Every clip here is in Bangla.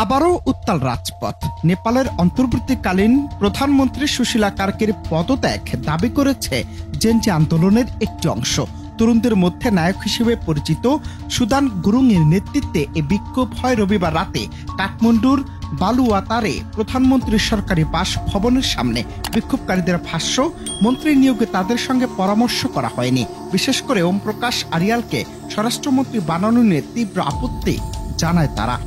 আবারও উত্তাল রাজপথ। নেপালের অন্তর্বর্তীকালীন প্রধানমন্ত্রী সুশীলা কার্কির পদত্যাগ দাবি করেছে জেনজি আন্দোলনের একটি অংশ। তরুণদের মধ্যে নায়ক হিসেবে পরিচিত সুদান গুরুংয়ের নেতৃত্বে এ বিক্ষোভ হয় রবিবার রাতে কাঠমান্ডুর বালুয়াতারে প্রধানমন্ত্রীর সরকারি বাসভবনের সামনে। বিক্ষোভকারীদের ভাষ্য, মন্ত্রী নিয়োগে তাদের সঙ্গে পরামর্শ করা হয়নি। বিশেষ করে ওম প্রকাশ আরিয়ালকে স্বরাষ্ট্রমন্ত্রী বানানো নিয়ে তীব্র আপত্তি জানায় তারা।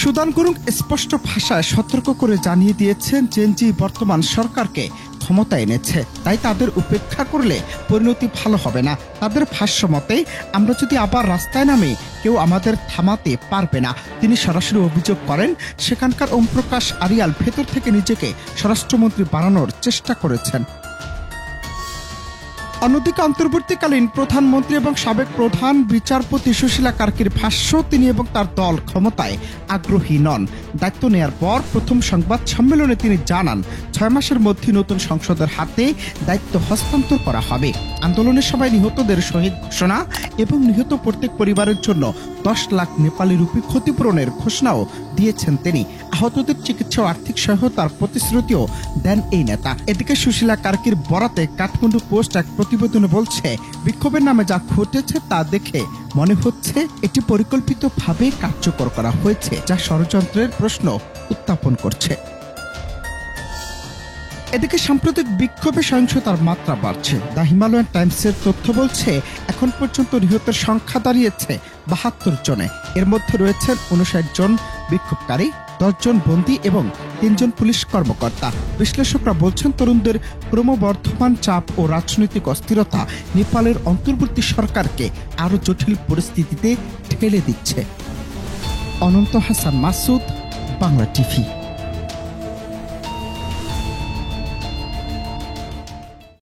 সুদান গুরুং স্পষ্ট ভাষায় সতর্ক করে জানিয়ে দিয়েছেন, জেনজি বর্তমান সরকারকে ক্ষমতা এনেছে, তাই তাদের উপেক্ষা করলে পরিণতি ভালো হবে না। তাদের ভাষ্য মতে, আমরা যদি আবার রাস্তায় নামি কেউ আমাদের থামাতে পারবে না। তিনি সরাসরি অভিযোগ করেন, সেখানকার ওম প্রকাশ আরিয়াল ভেতর থেকে নিজেকে স্বরাষ্ট্রমন্ত্রী বানানোর চেষ্টা করেছেন। অন্যদিকে অন্তর্বর্তীকালীন প্রধানমন্ত্রী এবং সাবেক প্রধান বিচারপতি সুশীলা কার্কির ভাষ্য, তিনি এবং তার দল ক্ষমতায় আগ্রহী নন। দায়িত্ব নেয়ার পর প্রথম সংবাদ সম্মেলনে তিনি জানান, 6 মাসের মধ্যে নতুন সংসদের হাতে দায়িত্ব হস্তান্তর করা হবে। আন্দোলনের সময় নিহতদের শহীদ ঘোষণা এবং নিহত প্রত্যেক পরিবারের জন্য 10 লাখ নেপালি রুপি ক্ষতিপূরণের ঘোষণাও দিয়েছেন তিনি। আহতদের চিকিৎসা ও আর্থিক সহায়তার প্রতিশ্রুতিও দেন এই নেতা। এদিকে সুশীলা কার্কির বরাতে কাঠমান্ডু পোস্ট এক প্রতিবেদনে বলছে, বিক্ষোভের নামে যা ঘটেছে তা দেখে মনে হচ্ছে এটি পরিকল্পিতভাবে কার্যকর করা হয়েছে, যা ষড়যন্ত্রের প্রশ্ন উত্থাপন করছে। এদিকে সাম্প্রতিক বিক্ষোভে সহিংসতার মাত্রা বাড়ছে। দ্য হিমালয়ান টাইমসের তথ্য বলছে, এখন পর্যন্ত নিহতের সংখ্যা দাঁড়িয়েছে 72 জনে। এর মধ্যে রয়েছেন 59 জন বিক্ষোভকারী, 10 জন বন্দী এবং 3 জন পুলিশ কর্মকর্তা। বিশ্লেষকরা বলছেন, তরুণদের ক্রমবর্ধমান চাপ ও রাজনৈতিক অস্থিরতা নেপালের অন্তর্বর্তী সরকারকে আরও জটিল পরিস্থিতিতে ঠেলে দিচ্ছে। অনন্ত হাসান মাসুদ, বাংলা টিভি।